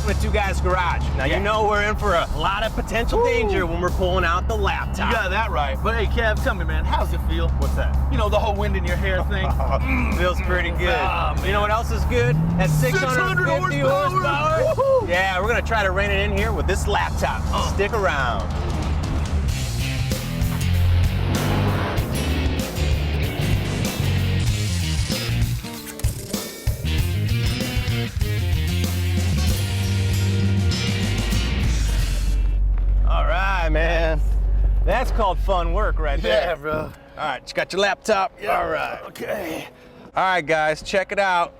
welcome to Two Guys Garage. Now, you know we're in for a lot of potential danger when we're pulling out the laptop. You got that right. But hey, Kev, tell me, man, how's it feel? What's that? You know, the whole wind in your hair thing? Feels pretty good. You know what else is good? At 650 horsepower. Yeah, we're going to try to rein it in here with this laptop. Stick around. Man, that's called fun work right there. Yeah, bro. All right, you got your laptop? Yeah. All right. Okay. All right, guys, check it out.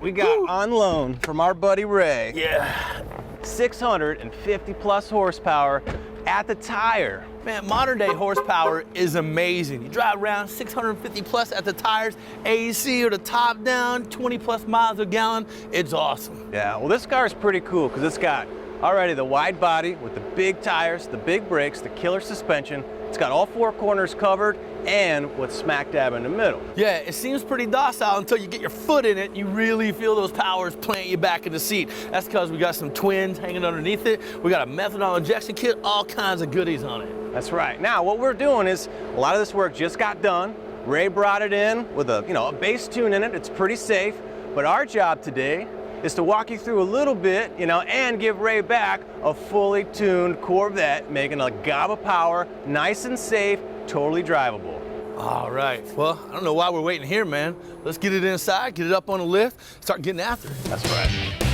We got on loan from our buddy Ray. Yeah. 650 plus horsepower at the tire. Man, modern day horsepower is amazing. You drive around 650 plus at the tires, AC or the top down, 20 plus miles a gallon. It's awesome. Yeah, well, this car is pretty cool because it's got already the wide body with the big tires, the big brakes, the killer suspension. It's got all four corners covered and what's smack dab in the middle. Yeah, it seems pretty docile until you get your foot in it and you really feel those powers plant you back in the seat. That's because we got some twins hanging underneath it. We got a methanol injection kit, all kinds of goodies on it. That's right. Now, what we're doing is a lot of this work just got done. Ray brought it in with a base tune in it. It's pretty safe. But our job today is to walk you through a little bit, and give Ray back a fully tuned Corvette, making a gob of power, nice and safe, totally drivable. All right. Well, I don't know why we're waiting here, man. Let's get it inside, get it up on the lift, start getting after it. That's right.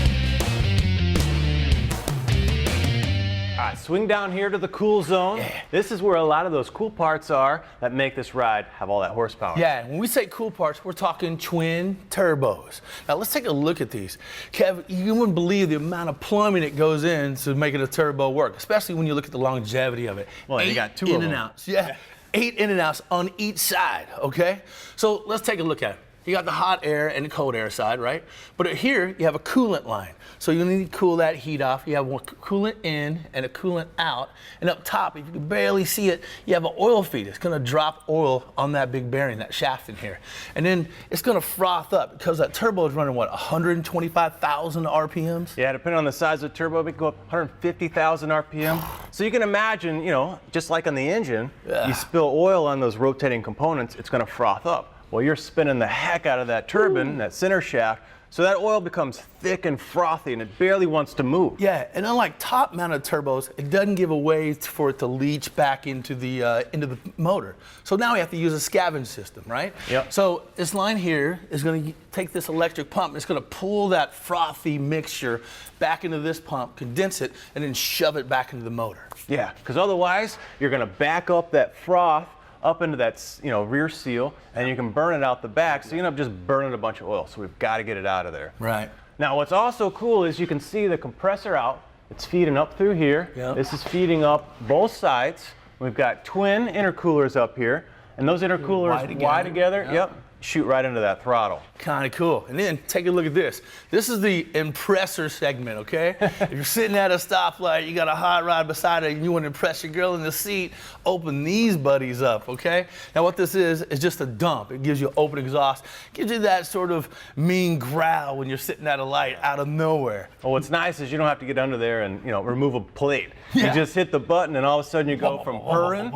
All right, swing down here to the cool zone. Yeah. This is where a lot of those cool parts are that make this ride have all that horsepower. Yeah, when we say cool parts, we're talking twin turbos. Now let's take a look at these. Kev, you wouldn't believe the amount of plumbing that goes into making a turbo work, especially when you look at the longevity of it. Well, you got two in of them. and outs. Yeah, 8 in and outs on each side, okay? So let's take a look at it. You got the hot air and the cold air side, right? But here you have a coolant line. So you need to cool that heat off. You have one coolant in and a coolant out. And up top, if you can barely see it, you have an oil feed. It's gonna drop oil on that big bearing, that shaft in here. And then it's gonna froth up because that turbo is running, what, 125,000 RPMs? Yeah, depending on the size of the turbo, it can go up 150,000 RPM. So you can imagine, just like on the engine, you spill oil on those rotating components, it's gonna froth up. Well, you're spinning the heck out of that turbine, that center shaft, so that oil becomes thick and frothy and it barely wants to move. Yeah, and unlike top-mounted turbos, it doesn't give a way for it to leach back into the motor. So now we have to use a scavenge system, right? Yep. So this line here is going to take this electric pump and it's going to pull that frothy mixture back into this pump, condense it, and then shove it back into the motor. Yeah, because otherwise you're going to back up that froth up into that rear seal, and you can burn it out the back, so you end up just burning a bunch of oil. So we've got to get it out of there. Right. Now, what's also cool is you can see the compressor out. It's feeding up through here. Yep. This is feeding up both sides. We've got twin intercoolers up here, and those intercoolers wide together. Yep. Shoot right into that throttle. Kind of cool. And then take a look at this. This is the impressor segment, okay? If you're sitting at a stoplight, you got a hot rod beside it, and you want to impress your girl in the seat, open these buddies up, okay? Now what this is just a dump. It gives you open exhaust, gives you that sort of mean growl when you're sitting at a light out of nowhere. Well, what's nice is you don't have to get under there and remove a plate. Yeah. You just hit the button, and all of a sudden you go from purring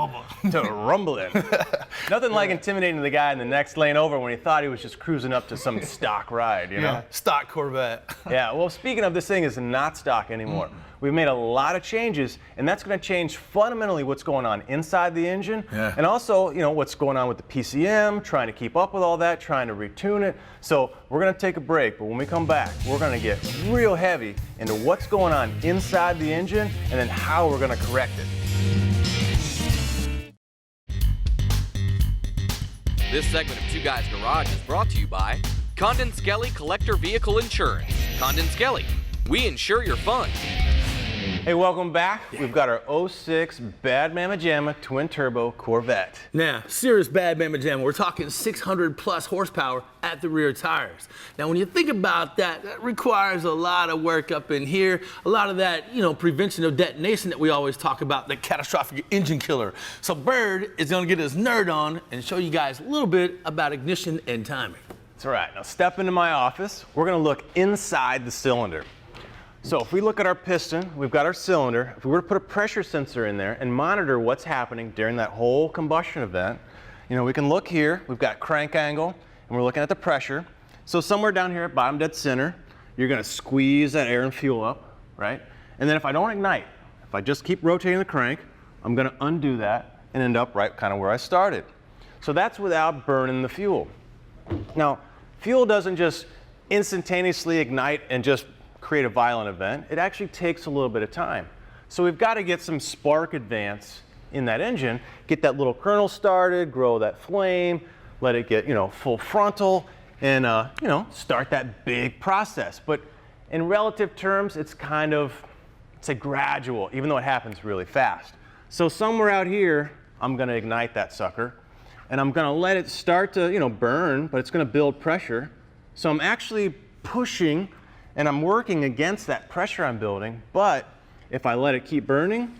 to rumbling. Nothing like intimidating the guy in the next lane over when he thought he was just cruising up to some stock ride, Yeah, stock Corvette. Yeah, well, speaking of, this thing is not stock anymore. We've made a lot of changes, and that's going to change fundamentally what's going on inside the engine, and also, what's going on with the PCM, trying to keep up with all that, trying to retune it. So we're going to take a break, but when we come back, we're going to get real heavy into what's going on inside the engine and then how we're going to correct it. This segment of Two Guys Garage is brought to you by Condon Skelly Collector Vehicle Insurance. Condon Skelly, we insure your fun. Hey, welcome back. We've got our 06 Bad Mama Jamma Twin Turbo Corvette. Now, serious bad mamma jamma. We're talking 600 plus horsepower at the rear tires. Now, when you think about that, that requires a lot of work up in here, a lot of that, prevention of detonation that we always talk about, the catastrophic engine killer. So Byrd is gonna get his nerd on and show you guys a little bit about ignition and timing. That's right. Now step into my office. We're gonna look inside the cylinder. So if we look at our piston, we've got our cylinder. If we were to put a pressure sensor in there and monitor what's happening during that whole combustion event, you know, we can look here, we've got crank angle, and we're looking at the pressure. So somewhere down here at bottom dead center, you're gonna squeeze that air and fuel up, right? And then if I don't ignite, if I just keep rotating the crank, I'm gonna undo that and end up right kind of where I started. So that's without burning the fuel. Now, fuel doesn't just instantaneously ignite and just create a violent event. It actually takes a little bit of time. So we've got to get some spark advance in that engine, get that little kernel started, grow that flame, let it get, you know, full frontal, and you know, start that big process. But in relative terms, it's kind of, it's a gradual, even though it happens really fast. So somewhere out here, I'm going to ignite that sucker, and I'm going to let it start to, you know, burn, but it's going to build pressure. So I'm actually pushing, and I'm working against that pressure I'm building, but if I let it keep burning,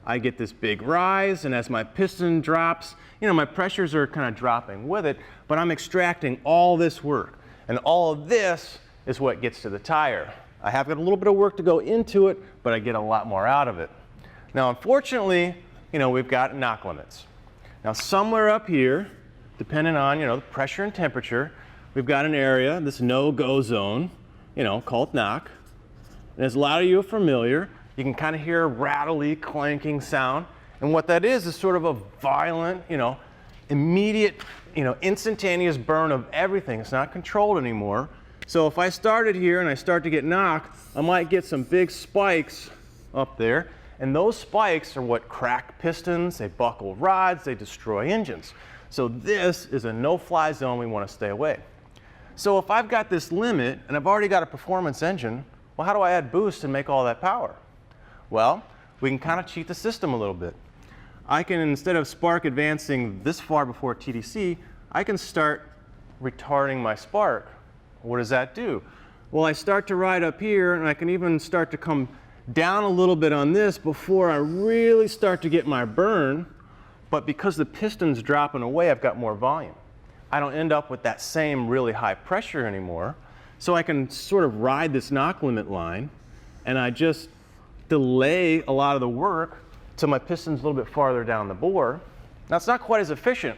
I get this big rise, and as my piston drops, you know, my pressures are kind of dropping with it, but I'm extracting all this work. And all of this is what gets to the tire. I have got a little bit of work to go into it, but I get a lot more out of it. Now, unfortunately, you know, we've got knock limits. Now, somewhere up here, depending on, you know, the pressure and temperature, we've got an area, this no-go zone, you know, called knock. And as a lot of you are familiar, you can kind of hear a rattly, clanking sound. And what that is sort of a violent, you know, immediate, you know, instantaneous burn of everything. It's not controlled anymore. So if I started here and I start to get knocked, I might get some big spikes up there. And those spikes are what crack pistons, they buckle rods, they destroy engines. So this is a no-fly zone we want to stay away. So if I've got this limit and I've already got a performance engine, well, how do I add boost and make all that power? Well, we can kind of cheat the system a little bit. I can, instead of spark advancing this far before TDC, I can start retarding my spark. What does that do? Well, I start to ride up here, and I can even start to come down a little bit on this before I really start to get my burn, but because the piston's dropping away, I've got more volume. I don't end up with that same really high pressure anymore, so I can sort of ride this knock limit line, and I just delay a lot of the work till my piston's a little bit farther down the bore. Now, it's not quite as efficient,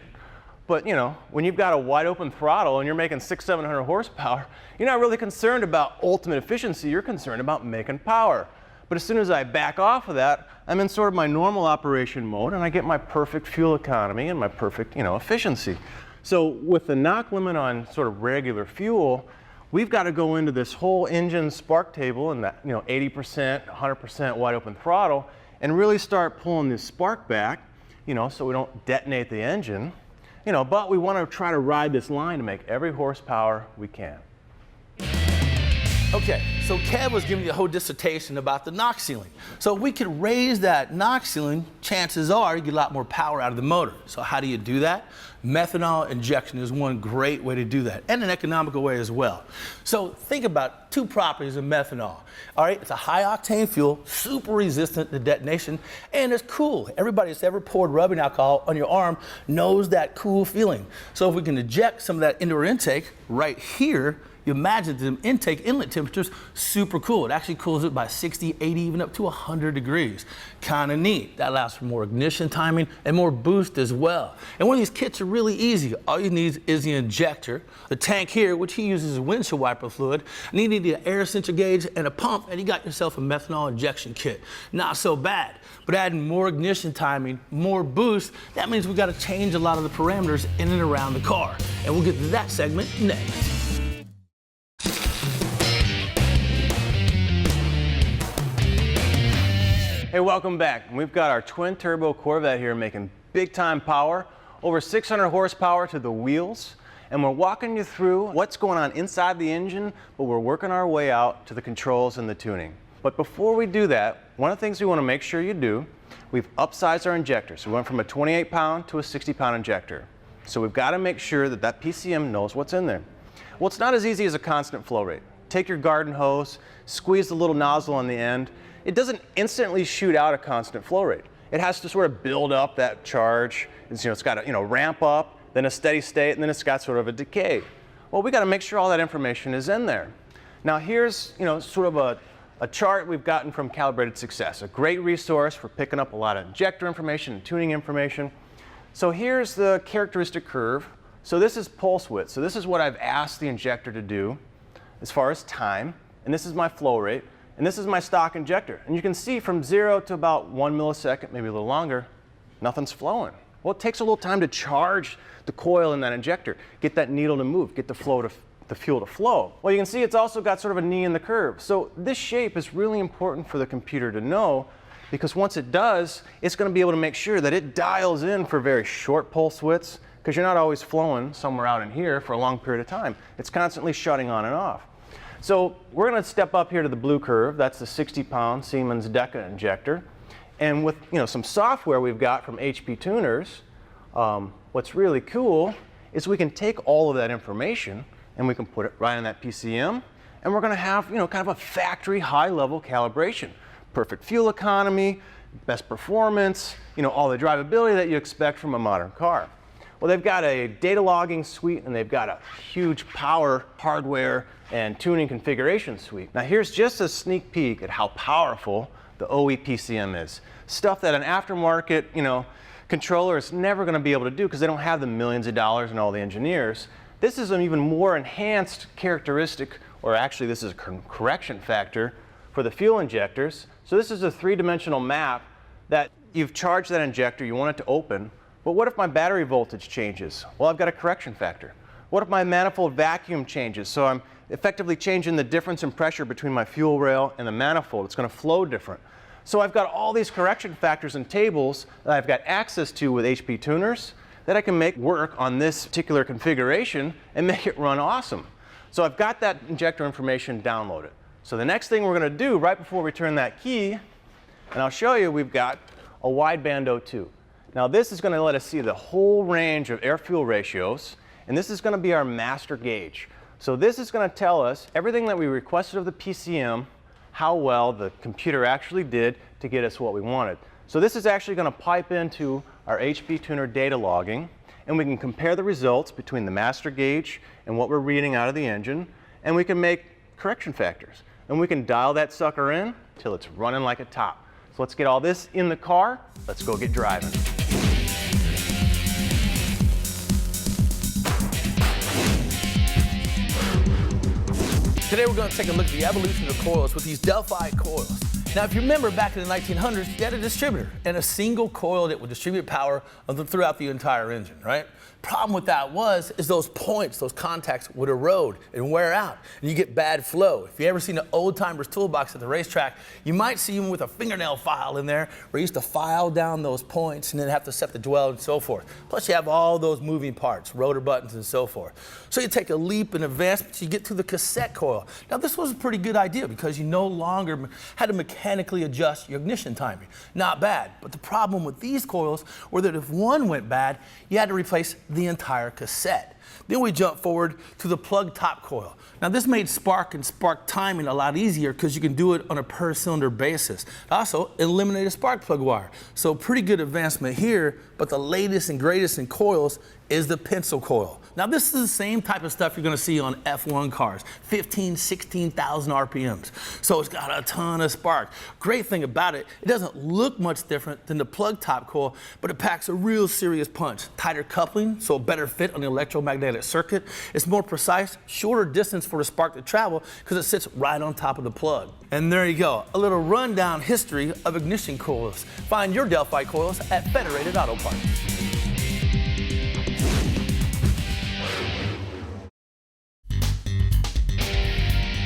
but you know, when you've got a wide open throttle and you're making 600-700 horsepower, you're not really concerned about ultimate efficiency, you're concerned about making power. But as soon as I back off of that, I'm in sort of my normal operation mode, and I get my perfect fuel economy and my perfect, you know, efficiency. So with the knock limit on sort of regular fuel, we've got to go into this whole engine spark table and that, you know, 80%, 100% wide open throttle, and really start pulling this spark back, you know, so we don't detonate the engine, you know, but we want to try to ride this line to make every horsepower we can. Okay, so Kev was giving you a whole dissertation about the knock ceiling. So if we could raise that knock ceiling, chances are you get a lot more power out of the motor. So how do you do that? Methanol injection is one great way to do that, and an economical way as well. So think about two properties of methanol. All right, it's a high octane fuel, super resistant to detonation, and it's cool. Everybody that's ever poured rubbing alcohol on your arm knows that cool feeling. So if we can inject some of that into our intake right here, you imagine the intake inlet temperature's super cool. It actually cools it by 60, 80, even up to 100 degrees. Kind of neat. That allows for more ignition timing and more boost as well. And one of these kits are really easy. All you need is the injector, the tank here, which he uses windshield wiper fluid, and you need the air sensor gauge and a pump, and you got yourself a methanol injection kit. Not so bad. But adding more ignition timing, more boost, that means we got to change a lot of the parameters in and around the car. And we'll get to that segment next. Hey, welcome back. We've got our twin turbo Corvette here making big time power, over 600 horsepower to the wheels, and we're walking you through what's going on inside the engine, but we're working our way out to the controls and the tuning. But before we do that, one of the things we want to make sure you do, we've upsized our injector. So we went from a 28-pound to a 60-pound injector. So we've got to make sure that that PCM knows what's in there. Well, it's not as easy as a constant flow rate. Take your garden hose, squeeze the little nozzle on the end. It doesn't instantly shoot out a constant flow rate. It has to sort of build up that charge. It's got to ramp up, then a steady state, and then it's got sort of a decay. Well, we got to make sure all that information is in there. Now here's sort of a a chart we've gotten from Calibrated Success, a great resource for picking up a lot of injector information and tuning information. So here's the characteristic curve. So this is pulse width. So this is what I've asked the injector to do as far as time, and this is my flow rate, and this is my stock injector. And you can see from 0 to about 1 millisecond, maybe a little longer, nothing's flowing. Well, it takes a little time to charge the coil in that injector, get that needle to move, get the flow to the fuel to flow. Well, you can see it's also got sort of a knee in the curve. So this shape is really important for the computer to know, because once it does, it's going to be able to make sure that it dials in for very short pulse widths, because you're not always flowing somewhere out in here for a long period of time. It's constantly shutting on and off. So we're going to step up here to the blue curve. That's the 60-pound Siemens Deca injector. And with some software we've got from HP tuners, what's really cool is we can take all of that information and we can put it right on that PCM, and we're going to have kind of a factory high-level calibration. Perfect fuel economy, best performance, all the drivability that you expect from a modern car. Well, they've got a data logging suite, and they've got a huge power hardware and tuning configuration suite. Now here's just a sneak peek at how powerful the OE PCM is. Stuff that an aftermarket controller is never going to be able to do, because they don't have the millions of dollars and all the engineers. This is an even more enhanced characteristic, or actually this is a correction factor for the fuel injectors. So this is a three-dimensional map that you've charged that injector, you want it to open, but what if my battery voltage changes? Well, I've got a correction factor. What if my manifold vacuum changes? So I'm effectively changing the difference in pressure between my fuel rail and the manifold. It's going to flow different. So I've got all these correction factors and tables that I've got access to with HP tuners that I can make work on this particular configuration and make it run awesome. So I've got that injector information downloaded. So the next thing we're going to do right before we turn that key, and I'll show you, we've got a wideband O2. Now this is going to let us see the whole range of air-fuel ratios, and this is going to be our master gauge. So this is going to tell us everything that we requested of the PCM, how well the computer actually did to get us what we wanted. So this is actually going to pipe into our HP tuner data logging, and we can compare the results between the master gauge and what we're reading out of the engine, and we can make correction factors. And we can dial that sucker in till it's running like a top. So let's get all this in the car. Let's go get driving. Today we're going to take a look at the evolution of coils with these Delphi coils. Now, if you remember back in the 1900s, you had a distributor and a single coil that would distribute power throughout the entire engine, right? Problem with that is those points, those contacts would erode and wear out, and you get bad flow. If you ever seen an old timer's toolbox at the racetrack, you might see them with a fingernail file in there where you used to file down those points and then have to set the dwell and so forth. Plus you have all those moving parts, rotor buttons and so forth. So you take a leap in advancement, you get to the cassette coil. Now this was a pretty good idea because you no longer had to mechanically adjust your ignition timing. Not bad, but the problem with these coils were that if one went bad, you had to replace the entire cassette. Then we jump forward to the plug top coil. Now this made spark and spark timing a lot easier because you can do it on a per cylinder basis. Also, eliminate a spark plug wire. So pretty good advancement here, but the latest and greatest in coils is the pencil coil. Now this is the same type of stuff you're gonna see on F1 cars, 15, 16,000 RPMs. So it's got a ton of spark. Great thing about it, it doesn't look much different than the plug top coil, but it packs a real serious punch. Tighter coupling, so a better fit on the electromagnetic circuit. It's more precise, shorter distance for the spark to travel because it sits right on top of the plug. And there you go, a little rundown history of ignition coils. Find your Delphi coils at Federated Auto Parts.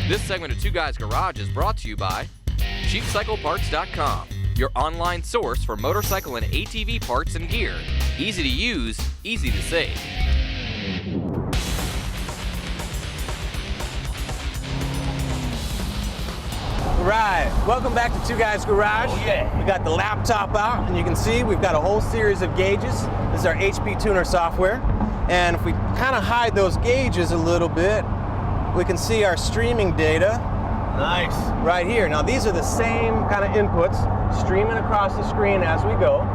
This segment of Two Guys Garage is brought to you by CheapCycleParts.com, your online source for motorcycle and ATV parts and gear. Easy to use, easy to save. Right, welcome back to Two Guys Garage. Oh, yeah. We got the laptop out, and you can see we've got a whole series of gauges. This is our HP tuner software. And if we kind of hide those gauges a little bit, we can see our streaming data. Nice. Right here. Now these are the same kind of inputs streaming across the screen as we go.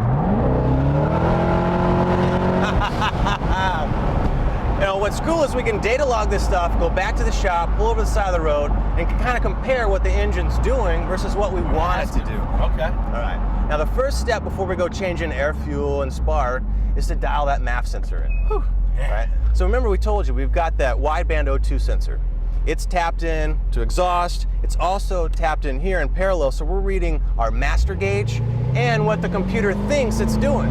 what's cool is we can data log this stuff, go back to the shop, pull over to the side of the road, and kind of compare what the engine's doing versus what we want it to do. Okay. All right. Now the first step before we go change in air fuel and spark is to dial that MAF sensor in. Whew. Yeah. Right? So remember we told you we've got that wideband O2 sensor. It's tapped in to exhaust. It's also tapped in here in parallel, so we're reading our master gauge and what the computer thinks it's doing.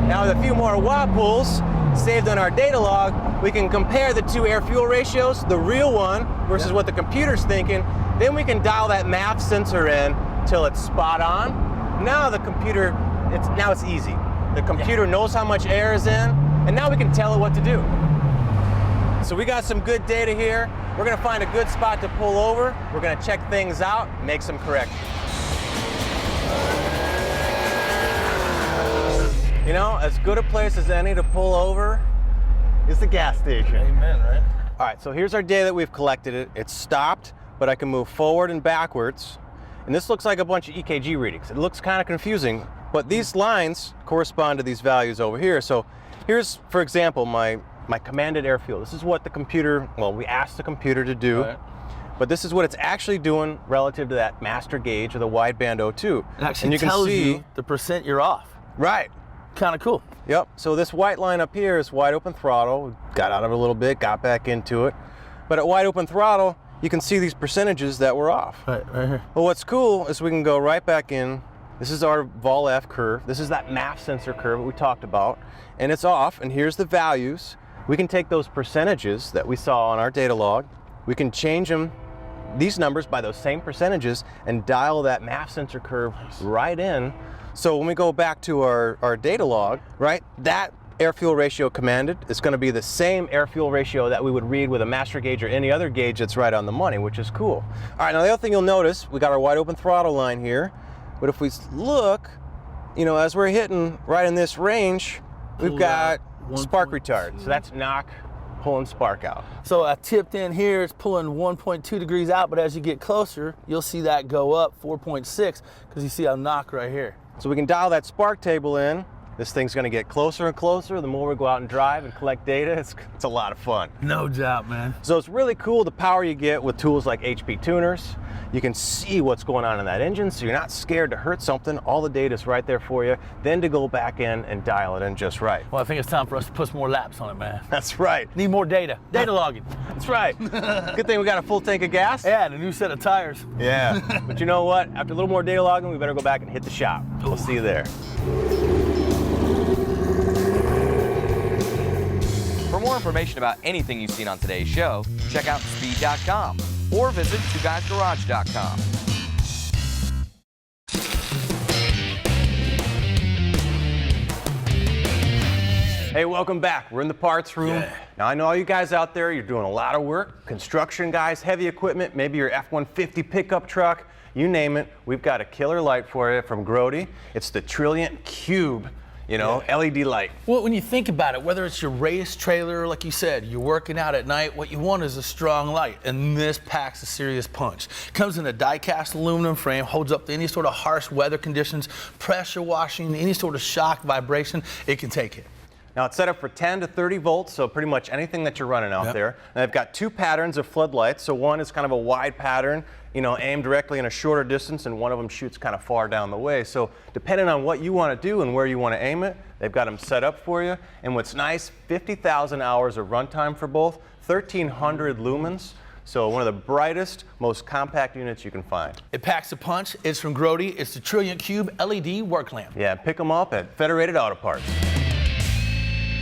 Now with a few more watt pulls saved on our data log, we can compare the two air-fuel ratios, the real one versus what the computer's thinking. Then we can dial that MAF sensor in till it's spot on. Now the computer, it's easy. The computer knows how much air is in, and now we can tell it what to do. So we got some good data here. We're gonna find a good spot to pull over. We're gonna check things out, make some corrections. You know, as good a place as any to pull over is the gas station. Amen, right? All right, so here's our data that we've collected. It's stopped, but I can move forward and backwards. And this looks like a bunch of EKG readings. It looks kind of confusing, but these lines correspond to these values over here. So here's, for example, my commanded air fuel. This is what the computer, well, we asked the computer to do. Right. But this is what it's actually doing relative to that master gauge of the wideband O2. It actually and you tells can see you the percent you're off. Right. Kind of cool. Yep. So this white line up here is wide open throttle. Got out of it a little bit, got back into it. But at wide open throttle, you can see these percentages that were off. Right here. Well, what's cool is we can go right back in. This is our vol-F curve. This is that MAF sensor curve that we talked about. And it's off, and here's the values. We can take those percentages that we saw on our data log. We can change them, these numbers, by those same percentages and dial that MAF sensor curve right in. So when we go back to our data log, right, that air-fuel ratio commanded is going to be the same air-fuel ratio that we would read with a master gauge or any other gauge that's right on the money, which is cool. All right, now the other thing you'll notice, we got our wide open throttle line here, but if we look, you know, as we're hitting right in this range, we've got spark retard. So that's knock, pulling spark out. So I tipped in here, it's pulling 1.2 degrees out, but as you get closer, you'll see that go up 4.6 because you see a knock right here. So we can dial that spark table in. This thing's gonna get closer and closer the more we go out and drive and collect data. It's a lot of fun. No doubt, man. So it's really cool the power you get with tools like HP tuners. You can see what's going on in that engine, so you're not scared to hurt something. All the data's right there for you. Then to go back in and dial it in just right. Well, I think it's time for us to put some more laps on it, man. That's right. Need more data. Data logging. That's right. Good thing we got a full tank of gas. Yeah, and a new set of tires. Yeah. But you know what? After a little more data logging, we better go back and hit the shop. We'll see you there. For more information about anything you've seen on today's show, check out speed.com or visit TwoGuysGarage.com. Hey, welcome back. We're in the parts room. Yeah. Now, I know all you guys out there, you're doing a lot of work. Construction guys, heavy equipment, maybe your F-150 pickup truck, you name it. We've got a killer light for you from Grody. It's the Trilliant Cube, you know, LED light. Well, when you think about it, whether it's your race trailer, like you said, you're working out at night, what you want is a strong light, and this packs a serious punch. Comes in a die-cast aluminum frame, holds up to any sort of harsh weather conditions, pressure washing, any sort of shock, vibration, it can take it. Now it's set up for 10 to 30 volts, so pretty much anything that you're running out there. And I've got two patterns of floodlights. So one is kind of a wide pattern, you know, aimed directly in a shorter distance, and one of them shoots kind of far down the way. So depending on what you want to do and where you want to aim it, they've got them set up for you. And what's nice, 50,000 hours of runtime for both, 1,300 lumens. So one of the brightest, most compact units you can find. It packs a punch. It's from Grody. It's the Trilliant Cube LED work lamp. Yeah, pick them up at Federated Auto Parts.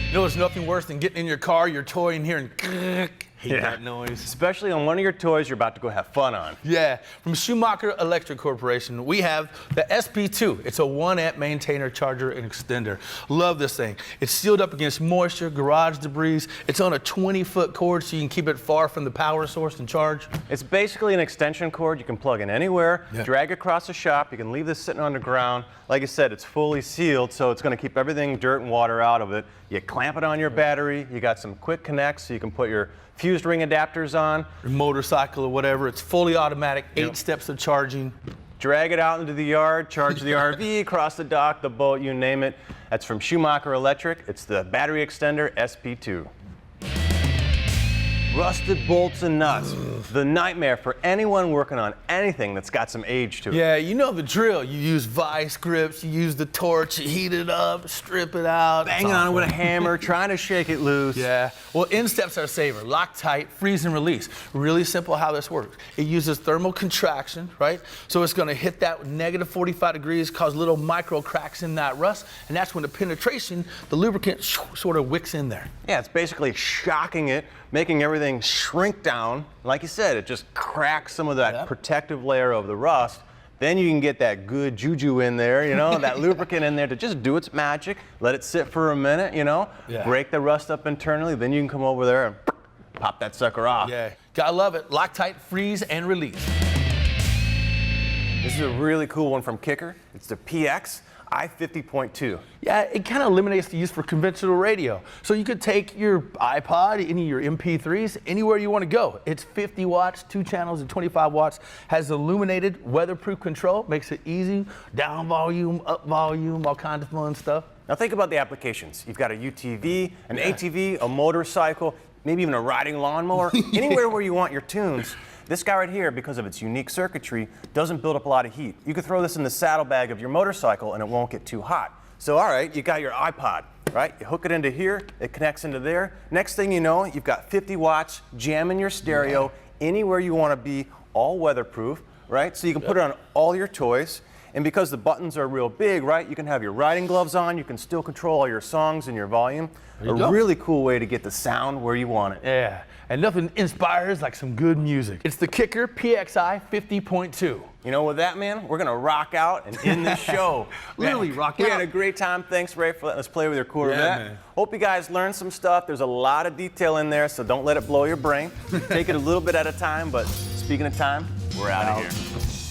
You know, there's nothing worse than getting in your car, your toy, and hearing hate that noise. Especially on one of your toys you're about to go have fun on. Yeah, from Schumacher Electric Corporation, we have the SP2. It's a 1 amp maintainer, charger, and extender. Love this thing. It's sealed up against moisture, garage debris. It's on a 20-foot cord so you can keep it far from the power source and charge. It's basically an extension cord you can plug in anywhere, drag across the shop. You can leave this sitting on the ground. Like I said, it's fully sealed, so it's going to keep everything, dirt and water out of it. You clamp it on your battery. You got some quick connects so you can put your fused ring adapters on. Your motorcycle or whatever. It's fully automatic, 8 steps of charging. drag it out into the yard, charge the RV, cross the dock, the boat, you name it. That's from Schumacher Electric. It's the battery extender SP2. Rusted bolts and nuts. The nightmare for anyone working on anything that's got some age to it. Yeah, you know the drill. You use vice grips, you use the torch, you heat it up, strip it out. Banging on it with a hammer, trying to shake it loose. Yeah. Well, insteps are saver. Lock tight, freeze and release. Really simple how this works. It uses thermal contraction, right? So it's going to hit that negative 45 degrees, cause little micro cracks in that rust, and that's when the penetration, the lubricant sort of wicks in there. Yeah, it's basically shocking it, making everything shrink down. Like you said, it just cracks some of that protective layer of the rust. Then you can get that good juju in there, you know, that lubricant in there to just do its magic. Let it sit for a minute, you know, break the rust up internally. Then you can come over there and pop that sucker off. Yeah, gotta love it. Lock tight, freeze, and release. This is a really cool one from Kicker. It's the PX I50.2. Yeah, it kind of eliminates the use for conventional radio. So you could take your iPod, any of your MP3s, anywhere you want to go. It's 50 watts, 2 channels and 25 watts, has illuminated weatherproof control, makes it easy, down volume, up volume, all kinds of fun stuff. Now think about the applications. You've got a UTV, an ATV, a motorcycle, maybe even a riding lawnmower, anywhere where you want your tunes. This guy right here, because of its unique circuitry, doesn't build up a lot of heat. You could throw this in the saddlebag of your motorcycle and it won't get too hot. So all right, you got your iPod, right? You hook it into here, it connects into there. Next thing you know, you've got 50 watts, jamming your stereo anywhere you want to be, all weatherproof, right? So you can put it on all your toys. And because the buttons are real big, right, you can have your riding gloves on, you can still control all your songs and your volume. A really cool way to get the sound where you want it. Yeah, and nothing inspires like some good music. It's the Kicker PXI 50.2. You know, with that, man, we're gonna rock out and end this show. Literally rock out. We had a great time. Thanks, Ray, for letting us play with your Corvette. man. Hope you guys learned some stuff. There's a lot of detail in there, so don't let it blow your brain. Take it a little bit at a time, but speaking of time, we're out of here.